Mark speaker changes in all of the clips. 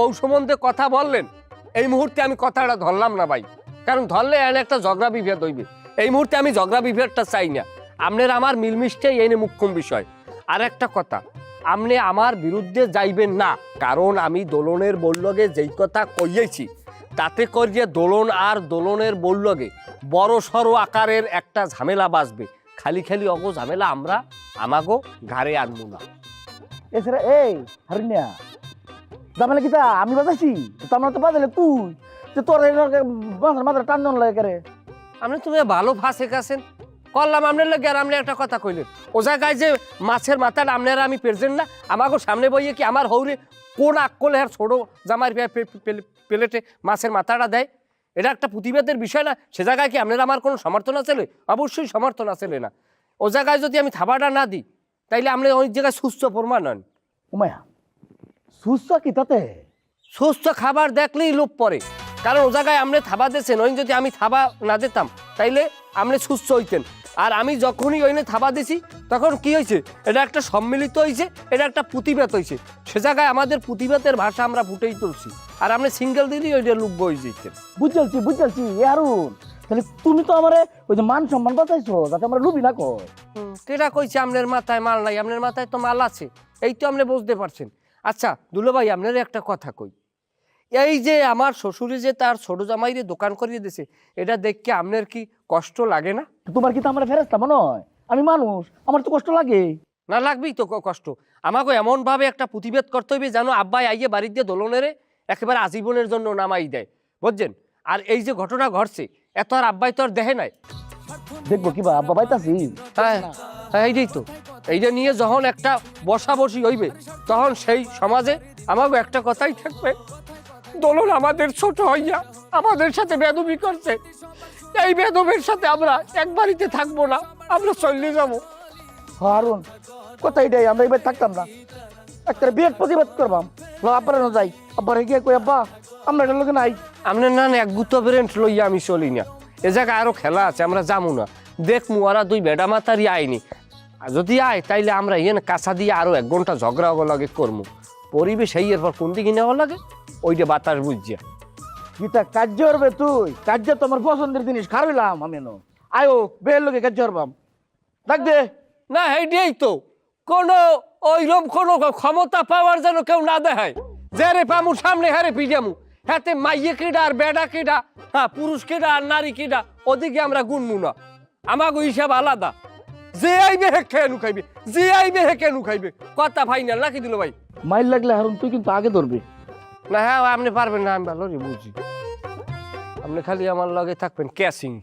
Speaker 1: ও সম্বন্ধে কথা বললেন, এই মুহূর্তে আমি কথাটা ধরলাম না ভাই, কারণ ধরলে এনে একটা ঝগড়া বিভেদ হইবে। এই মুহূর্তে আমি ঝগড়া বিভেদটা চাই না। আপনার আমার মিলমিশটাই এনে মুখ্যম বিষয়। আর একটা কথা, আপনি আমার বিরুদ্ধে যাইবেন না, কারণ আমি দোলনের বললগে যেই কথা কইয়েছি তাতে করিয়ে দোলন আর দোলনের বললগে বড় সড়ো আকারের একটা ঝামেলা বাঁচবে। খালি খালি অগো ঝামেলা আমরা আমাগো ঘাড়ে আনবো না।
Speaker 2: এছাড়া এই হারিনিয়া জামালে কিতা আমি বাজাইছি তার তো বাজালে তুই যে তোর মাথার টান লাগে করে।
Speaker 1: আপনি তুমি ভালো ফাঁসে গেছেন করলাম আপনার লাগে, আর আপনি একটা কথা কইলেন ও জায়গায় যে মাছের মাথাটা আপনারা আমি পেরেছেন না, আমাকে সামনে বইয়ে কি আমার হৌরে কোন আকলে আর ছোট জামার প্লেটে মাছের মাথাটা দেয়? এটা একটা প্রতিবাদের বিষয় না? সে জায়গায় কি আপনার আমার কোনো সমর্থন আছে? অবশ্যই সমর্থন আছে না। ও জায়গায় যদি আমি থাবাটা না দিই তাইলে আপনি ওই জায়গায় সুস্থ প্রমাণ হন।
Speaker 2: উমায়া সুস্থ কি তাতে?
Speaker 1: সুস্থ খাবার দেখলেই লোভ পড়ে, কারণ ও জায়গায় আপনি থাবা দিয়েছেন, ওই যদি আমি থাবা না দিতাম তাইলে আপনি সুস্থ হইতেন। আর আমি যখনই ওইনে থাবা দিছি তখন কি হয়েছে, এটা একটা সম্মিলিত হয়েছে, এটা একটা প্রতিবাদ হয়েছে। সে জায়গায় আমাদের প্রতিবাদের ভাষা আমরা ফুটেই তুলছি, আর আপনি সিঙ্গেল দিলেই ওইটা লুব্ব হয়ে যেতেন।
Speaker 2: বুঝছি এ আরুন, তাহলে তুমি তো আমার ওই যে মান সম্মান বাঁচাইছো যাতে আমরা লুবি না কর।
Speaker 1: কেটা কইছে আপনার মাথায় মাল নাই? আপনার মাথায় তো মাল আছে, এই তো আপনি বুঝতে পারছেন। আচ্ছা দুলো ভাই, আপনার একটা কথা কই, এই যে আমার শ্বশুরে যে তার ছোট জামাইরে দোকান করিয়ে দিছে, এটা দেখে আপনার কি কষ্ট লাগে না?
Speaker 2: তোমার কি তো আমার ফেরেস্তা মনে হয়? আমি মানুষ, আমার তো কষ্ট লাগে।
Speaker 1: না লাগবেই তো কষ্ট। আমাকে এমনভাবে একটা প্রতিবাদ করতে হইবে যেন আব্বাই আইয়ে বাড়ির দিয়ে দোলনেরে একেবারে আজীবনের জন্য নামাই দেয়, বুঝছেন? আর এই যে ঘটনা ঘটছে এত আর আব্বাই তো আর দেখে নাই।
Speaker 2: দেখবো কিবা আব্বা বাইতাছি।
Speaker 1: হ্যাঁ হ্যাঁ, এইটাই তো। এইটা নিয়ে যখন একটা বসাবসি হইবে তখন সেই সমাজে আমাকে একটা কথাই থাকবে, দোলন আমাদের ছোট হইয়া আমাদের সাথে বেদবি করছে, এই বেদবের সাথে আমরা এক বাড়িতে থাকবো না, আমরা চলে যাবো।
Speaker 2: হারুন কথা এটাই, আমরা এবার থাকতাম না, একটা বিয়ের প্রতিবাদ করবাম। আব্বার না যাই, আব্বার গিয়ে কই আব্বা আমরা এটা লোকে নাই।
Speaker 1: আপনার না এক গুতো বেরেন্ট লইয়া আমি চলি না, এ জায়গায় আরো খেলা আছে, আমরা যাবো না। দেখমু ওরা দুই বেডা মাতারি আইনি, আর যদি আয় তাইলে আমরা ইয়ে কাঁচা দিয়ে আরো 1 ঘন্টা ঝগড়া হওয়া লাগে করবো। পরিবেশ এই এরপর কোন দিকে নেওয়া লাগে ওইটা বাতাস বুঝছিয়া।
Speaker 2: গীতা কার্য করবে তুই, কার্য তো আমার পছন্দের জিনিস, খারাইলাম আমি এনো আয়ো বের লোকে কার্য করবাম ডাক দে।
Speaker 1: না এইটাই তো, কোনো ওইরকম কোনো ক্ষমতা পাওয়ার যেন কেউ না দেখায়, যে রে পামু সামনে হারে পিজামু, হাতে মাইয়ে কেডা আর বেডা কেডা, হ্যাঁ পুরুষ কেডা আর নারী কেডা, ওদিকে আমরা গুনমু না। আমাকে হিসাব আলাদা, যে আইবে হে কেন খাইবে, যে আইবে হে কেন খাইবে, কথা ফাইনাল নাকি দিল ভাই?
Speaker 2: মাইল লাগলে হারুন তুই কিন্তু আগে ধরবি
Speaker 1: না। হ্যাঁ আপনি পারবেন না, আমি ভালো বুঝি। আপনি খালি আমার লগে থাকবেন ক্যাসিং।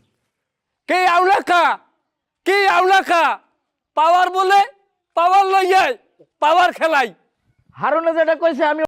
Speaker 1: কে আউলাকা, কে আউলাকা, পাওয়ার বলে পাওয়ার লইয়াই পাওয়ার খেলাই।
Speaker 2: হারুনে যেটা কইছে আমি